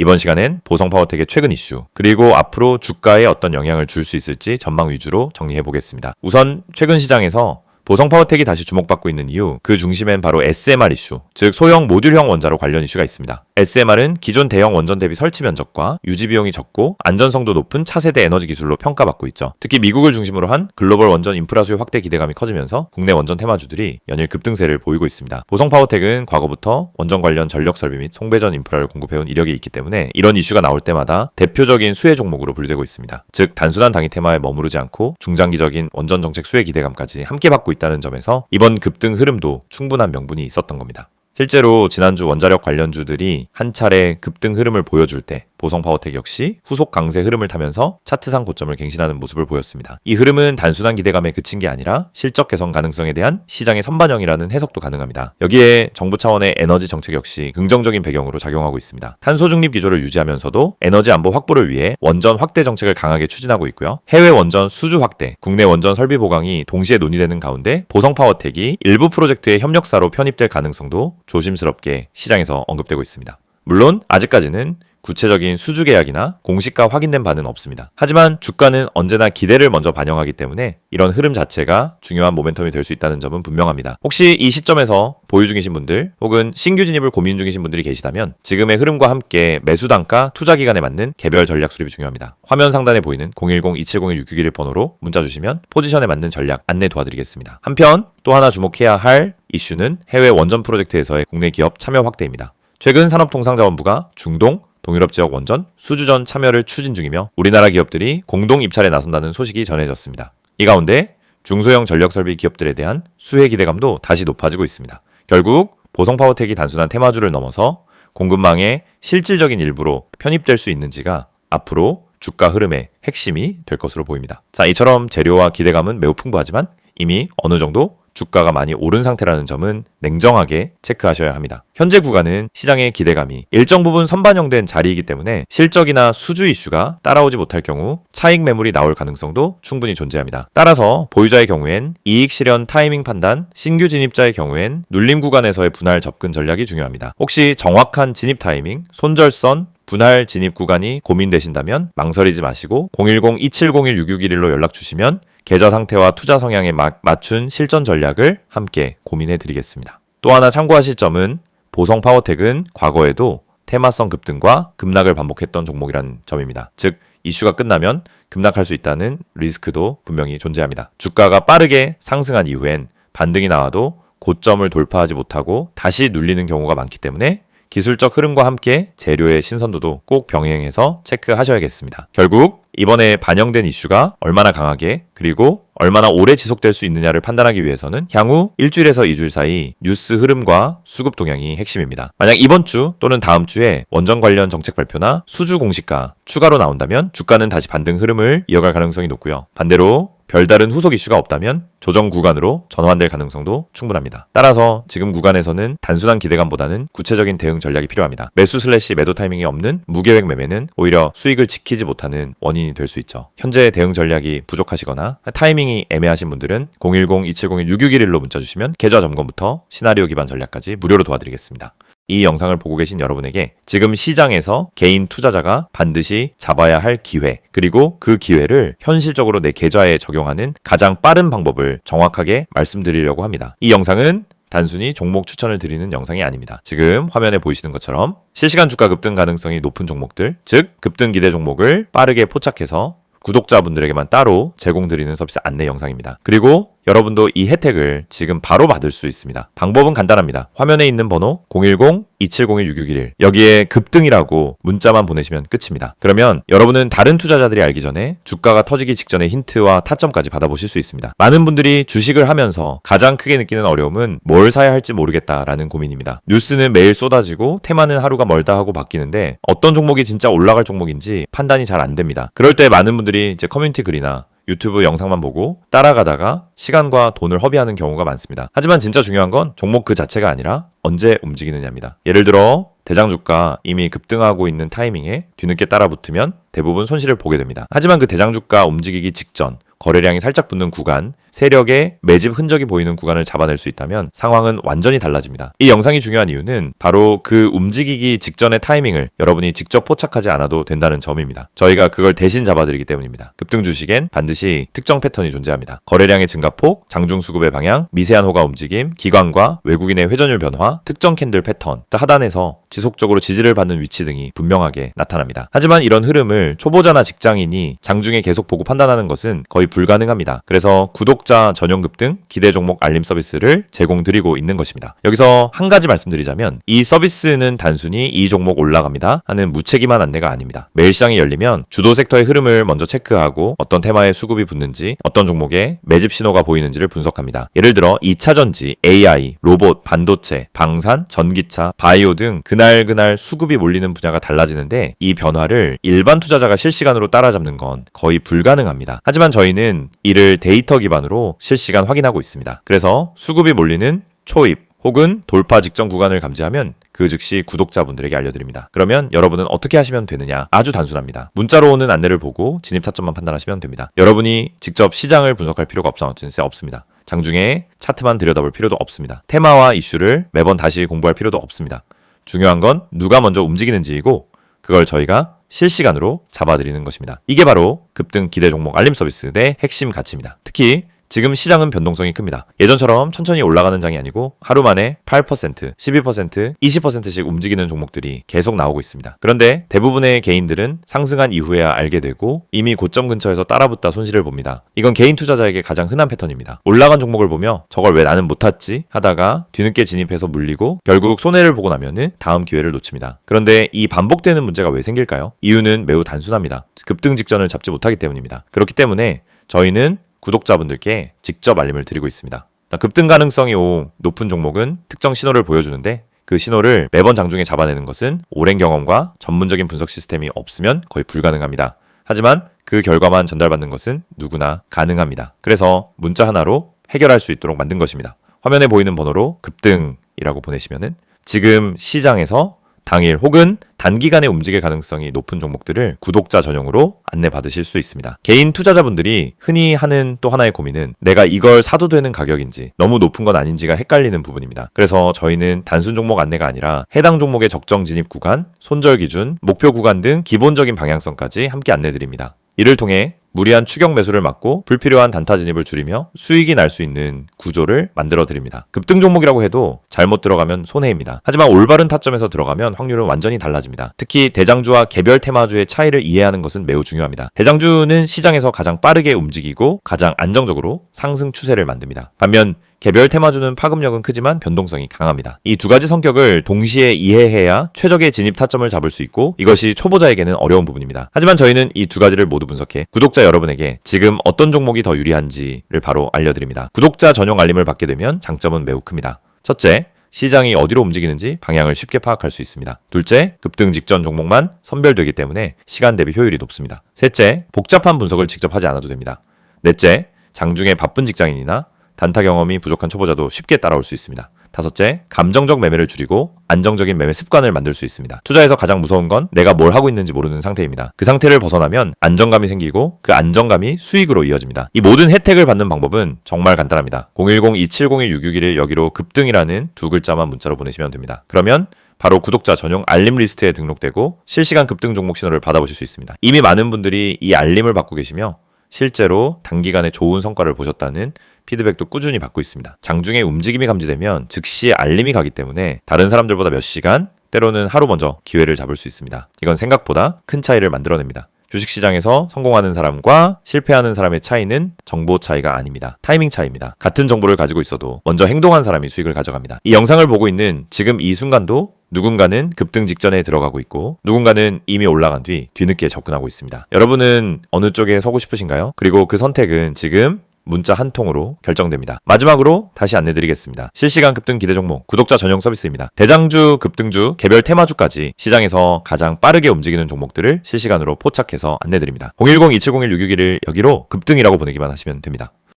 이번 시간엔 보성파워텍의 최근 이슈, 그리고 앞으로 주가에 어떤 영향을 줄 수 있을지 전망 위주로 정리해 보겠습니다. 우선 최근 시장에서 보성파워텍이 다시 주목받고 있는 이유, 그 중심엔 바로 SMR 이슈, 즉 소형 모듈형 원자로 관련 이슈가 있습니다. SMR은 기존 대형 원전 대비 설치 면적과 유지 비용이 적고 안전성도 높은 차세대 에너지 기술로 평가받고 있죠. 특히 미국을 중심으로 한 글로벌 원전 인프라 수요 확대 기대감이 커지면서 국내 원전 테마주들이 연일 급등세를 보이고 있습니다. 보성파워텍은 과거부터 원전 관련 전력 설비 및 송배전 인프라를 공급해온 이력이 있기 때문에 이런 이슈가 나올 때마다 대표적인 수혜 종목으로 분류되고 있습니다. 즉 단순한 단기 테마에 머무르지 않고 중장기적인 원전 정책 수혜 기대감까지 함께 받고 있다는 점에서 이번 급등 흐름도 충분한 명분이 있었던 겁니다. 실제로 지난주 원자력 관련주들이 한 차례 급등 흐름을 보여줄 때 보성파워텍 역시 후속 강세 흐름을 타면서 차트상 고점을 갱신하는 모습을 보였습니다. 이 흐름은 단순한 기대감에 그친 게 아니라 실적 개선 가능성에 대한 시장의 선반영이라는 해석도 가능합니다. 여기에 정부 차원의 에너지 정책 역시 긍정적인 배경으로 작용하고 있습니다. 탄소 중립 기조를 유지하면서도 에너지 안보 확보를 위해 원전 확대 정책을 강하게 추진하고 있고요. 해외 원전 수주 확대, 국내 원전 설비 보강이 동시에 논의되는 가운데 보성파워텍이 일부 프로젝트의 협력사로 편입될 가능성도 조심스럽게 시장에서 언급되고 있습니다. 물론 아직까지는 구체적인 수주 계약이나 공시가 확인된 바는 없습니다. 하지만 주가는 언제나 기대를 먼저 반영하기 때문에 이런 흐름 자체가 중요한 모멘텀이 될 수 있다는 점은 분명합니다. 혹시 이 시점에서 보유 중이신 분들 혹은 신규 진입을 고민 중이신 분들이 계시다면 지금의 흐름과 함께 매수 단가, 투자 기간에 맞는 개별 전략 수립이 중요합니다. 화면 상단에 보이는 010-2701-661 번호로 문자 주시면 포지션에 맞는 전략 안내 도와드리겠습니다. 한편 또 하나 주목해야 할 이슈는 해외 원전 프로젝트에서의 국내 기업 참여 확대입니다. 최근 산업통상자원부가 중동, 동유럽 지역 원전 수주전 참여를 추진 중이며 우리나라 기업들이 공동 입찰에 나선다는 소식이 전해졌습니다. 이 가운데 중소형 전력설비 기업들에 대한 수혜 기대감도 다시 높아지고 있습니다. 결국 보성파워텍이 단순한 테마주를 넘어서 공급망의 실질적인 일부로 편입될 수 있는지가 앞으로 주가 흐름의 핵심이 될 것으로 보입니다. 자, 이처럼 재료와 기대감은 매우 풍부하지만 이미 어느 정도 주가가 많이 오른 상태라는 점은 냉정하게 체크하셔야 합니다. 현재 구간은 시장의 기대감이 일정 부분 선반영된 자리이기 때문에 실적이나 수주 이슈가 따라오지 못할 경우 차익 매물이 나올 가능성도 충분히 존재합니다. 따라서 보유자의 경우엔 이익 실현 타이밍 판단, 신규 진입자의 경우엔 눌림 구간에서의 분할 접근 전략이 중요합니다. 혹시 정확한 진입 타이밍, 손절선, 분할 진입 구간이 고민되신다면 망설이지 마시고 010-2701-6611로 연락 주시면 계좌 상태와 투자 성향에 맞춘 실전 전략을 함께 고민해 드리겠습니다. 또 하나 참고하실 점은 보성파워텍은 과거에도 테마성 급등과 급락을 반복했던 종목이라는 점입니다. 즉 이슈가 끝나면 급락할 수 있다는 리스크도 분명히 존재합니다. 주가가 빠르게 상승한 이후엔 반등이 나와도 고점을 돌파하지 못하고 다시 눌리는 경우가 많기 때문에 기술적 흐름과 함께 재료의 신선도도 꼭 병행해서 체크하셔야겠습니다. 결국 이번에 반영된 이슈가 얼마나 강하게 그리고 얼마나 오래 지속될 수 있느냐를 판단하기 위해서는 향후 일주일에서 2주일 사이 뉴스 흐름과 수급 동향이 핵심입니다. 만약 이번 주 또는 다음 주에 원전 관련 정책 발표나 수주 공시가 추가로 나온다면 주가는 다시 반등 흐름을 이어갈 가능성이 높고요. 반대로 별다른 후속 이슈가 없다면 조정 구간으로 전환될 가능성도 충분합니다. 따라서 지금 구간에서는 단순한 기대감보다는 구체적인 대응 전략이 필요합니다. 매수 / 매도 타이밍이 없는 무계획 매매는 오히려 수익을 지키지 못하는 원인이 될 수 있죠. 현재 대응 전략이 부족하시거나 타이밍이 애매하신 분들은 010-2701-6611로 문자 주시면 계좌 점검부터 시나리오 기반 전략까지 무료로 도와드리겠습니다. 이 영상을 보고 계신 여러분에게 지금 시장에서 개인 투자자가 반드시 잡아야 할 기회, 그리고 그 기회를 현실적으로 내 계좌에 적용하는 가장 빠른 방법을 정확하게 말씀드리려고 합니다. 이 영상은 단순히 종목 추천을 드리는 영상이 아닙니다. 지금 화면에 보이시는 것처럼 실시간 주가 급등 가능성이 높은 종목들, 즉 급등 기대 종목을 빠르게 포착해서 구독자분들에게만 따로 제공드리는 서비스 안내 영상입니다. 그리고 여러분도 이 혜택을 지금 바로 받을 수 있습니다. 방법은 간단합니다. 화면에 있는 번호 010-2701-6611 여기에 급등이라고 문자만 보내시면 끝입니다. 그러면 여러분은 다른 투자자들이 알기 전에 주가가 터지기 직전의 힌트와 타점까지 받아보실 수 있습니다. 많은 분들이 주식을 하면서 가장 크게 느끼는 어려움은 뭘 사야 할지 모르겠다라는 고민입니다. 뉴스는 매일 쏟아지고 테마는 하루가 멀다 하고 바뀌는데 어떤 종목이 진짜 올라갈 종목인지 판단이 잘 안 됩니다. 그럴 때 많은 분들이 이제 커뮤니티 글이나 유튜브 영상만 보고 따라가다가 시간과 돈을 허비하는 경우가 많습니다. 하지만 진짜 중요한 건 종목 그 자체가 아니라 언제 움직이느냐입니다. 예를 들어 대장주가 이미 급등하고 있는 타이밍에 뒤늦게 따라 붙으면 대부분 손실을 보게 됩니다. 하지만 그 대장주가 움직이기 직전 거래량이 살짝 붙는 구간, 세력의 매집 흔적이 보이는 구간을 잡아낼 수 있다면 상황은 완전히 달라집니다. 이 영상이 중요한 이유는 바로 그 움직이기 직전의 타이밍을 여러분이 직접 포착하지 않아도 된다는 점입니다. 저희가 그걸 대신 잡아드리기 때문입니다. 급등 주식엔 반드시 특정 패턴이 존재합니다. 거래량의 증가폭, 장중 수급의 방향, 미세한 호가 움직임, 기관과 외국인의 회전율 변화, 특정 캔들 패턴, 하단에서 지속적으로 지지를 받는 위치 등이 분명하게 나타납니다. 하지만 이런 흐름을 초보자나 직장인이 장중에 계속 보고 판단하는 것은 거의 불가능합니다. 그래서 구독자 전용 급등, 기대 종목 알림 서비스를 제공드리고 있는 것입니다. 여기서 한 가지 말씀드리자면 이 서비스는 단순히 이 종목 올라갑니다 하는 무책임한 안내가 아닙니다. 매일 시장이 열리면 주도 섹터의 흐름을 먼저 체크하고 어떤 테마에 수급이 붙는지, 어떤 종목에 매집 신호가 보이는지를 분석합니다. 예를 들어 2차전지, AI, 로봇, 반도체, 방산, 전기차, 바이오 등 그날 수급이 몰리는 분야가 달라지는데 이 변화를 일반 투자자가 실시간으로 따라잡는 건 거의 불가능합니다. 하지만 저희는 이를 데이터 기반으로 실시간 확인하고 있습니다. 그래서 수급이 몰리는 초입 혹은 돌파 직전 구간을 감지하면 그 즉시 구독자분들에게 알려드립니다. 그러면 여러분은 어떻게 하시면 되느냐? 아주 단순합니다. 문자로 오는 안내를 보고 진입 타점만 판단하시면 됩니다. 여러분이 직접 시장을 분석할 필요가 없습니다. 장중에 차트만 들여다볼 필요도 없습니다. 테마와 이슈를 매번 다시 공부할 필요도 없습니다. 중요한 건 누가 먼저 움직이는지이고 그걸 저희가 실시간으로 잡아드리는 것입니다. 이게 바로 급등 기대 종목 알림 서비스의 핵심 가치입니다. 특히 지금 시장은 변동성이 큽니다. 예전처럼 천천히 올라가는 장이 아니고 하루 만에 8%, 12%, 20%씩 움직이는 종목들이 계속 나오고 있습니다. 그런데 대부분의 개인들은 상승한 이후에야 알게 되고 이미 고점 근처에서 따라붙다 손실을 봅니다. 이건 개인 투자자에게 가장 흔한 패턴입니다. 올라간 종목을 보며 저걸 왜 나는 못 탔지? 하다가 뒤늦게 진입해서 물리고 결국 손해를 보고 나면은 다음 기회를 놓칩니다. 그런데 이 반복되는 문제가 왜 생길까요? 이유는 매우 단순합니다. 급등 직전을 잡지 못하기 때문입니다. 그렇기 때문에 저희는 구독자분들께 직접 알림을 드리고 있습니다. 급등 가능성이 높은 종목은 특정 신호를 보여주는데 그 신호를 매번 장중에 잡아내는 것은 오랜 경험과 전문적인 분석 시스템이 없으면 거의 불가능합니다. 하지만 그 결과만 전달받는 것은 누구나 가능합니다. 그래서 문자 하나로 해결할 수 있도록 만든 것입니다. 화면에 보이는 번호로 급등이라고 보내시면은 지금 시장에서 당일 혹은 단기간에 움직일 가능성이 높은 종목들을 구독자 전용으로 안내받으실 수 있습니다. 개인 투자자분들이 흔히 하는 또 하나의 고민은 내가 이걸 사도 되는 가격인지 너무 높은 건 아닌지가 헷갈리는 부분입니다. 그래서 저희는 단순 종목 안내가 아니라 해당 종목의 적정 진입 구간, 손절 기준, 목표 구간 등 기본적인 방향성까지 함께 안내드립니다. 이를 통해 무리한 추격 매수를 막고 불필요한 단타 진입을 줄이며 수익이 날 수 있는 구조를 만들어 드립니다. 급등 종목이라고 해도 잘못 들어가면 손해입니다. 하지만 올바른 타점에서 들어가면 확률은 완전히 달라집니다. 특히 대장주와 개별 테마주의 차이를 이해하는 것은 매우 중요합니다. 대장주는 시장에서 가장 빠르게 움직이고 가장 안정적으로 상승 추세를 만듭니다. 반면 개별 테마주는 파급력은 크지만 변동성이 강합니다. 이 두 가지 성격을 동시에 이해해야 최적의 진입 타점을 잡을 수 있고 이것이 초보자에게는 어려운 부분입니다. 하지만 저희는 이 두 가지를 모두 분석해 구독자 여러분에게 지금 어떤 종목이 더 유리한지를 바로 알려드립니다. 구독자 전용 알림을 받게 되면 장점은 매우 큽니다. 첫째, 시장이 어디로 움직이는지 방향을 쉽게 파악할 수 있습니다. 둘째, 급등 직전 종목만 선별되기 때문에 시간 대비 효율이 높습니다. 셋째, 복잡한 분석을 직접 하지 않아도 됩니다. 넷째, 장중에 바쁜 직장인이나 단타 경험이 부족한 초보자도 쉽게 따라올 수 있습니다. 다섯째, 감정적 매매를 줄이고 안정적인 매매 습관을 만들 수 있습니다. 투자에서 가장 무서운 건 내가 뭘 하고 있는지 모르는 상태입니다. 그 상태를 벗어나면 안정감이 생기고 그 안정감이 수익으로 이어집니다. 이 모든 혜택을 받는 방법은 정말 간단합니다. 010-2701-661 여기로 급등이라는 두 글자만 문자로 보내시면 됩니다. 그러면 바로 구독자 전용 알림 리스트에 등록되고 실시간 급등 종목 신호를 받아보실 수 있습니다. 이미 많은 분들이 이 알림을 받고 계시며 실제로 단기간에 좋은 성과를 보셨다는 피드백도 꾸준히 받고 있습니다. 장중에 움직임이 감지되면 즉시 알림이 가기 때문에 다른 사람들보다 몇 시간, 때로는 하루 먼저 기회를 잡을 수 있습니다. 이건 생각보다 큰 차이를 만들어냅니다. 주식시장에서 성공하는 사람과 실패하는 사람의 차이는 정보 차이가 아닙니다. 타이밍 차이입니다. 같은 정보를 가지고 있어도 먼저 행동한 사람이 수익을 가져갑니다. 이 영상을 보고 있는 지금 이 순간도 누군가는 급등 직전에 들어가고 있고 누군가는 이미 올라간 뒤 뒤늦게 접근하고 있습니다. 여러분은 어느 쪽에 서고 싶으신가요? 그리고 그 선택은 지금 문자 한 통으로 결정됩니다. 마지막으로 다시 안내드리겠습니다. 실시간 급등 기대 종목 구독자 전용 서비스입니다. 대장주, 급등주, 개별 테마주까지 시장에서 가장 빠르게 움직이는 종목들을 실시간으로 포착해서 안내드립니다. 010-2701-661을 여기로 급등이라고 보내기만 하시면 됩니다.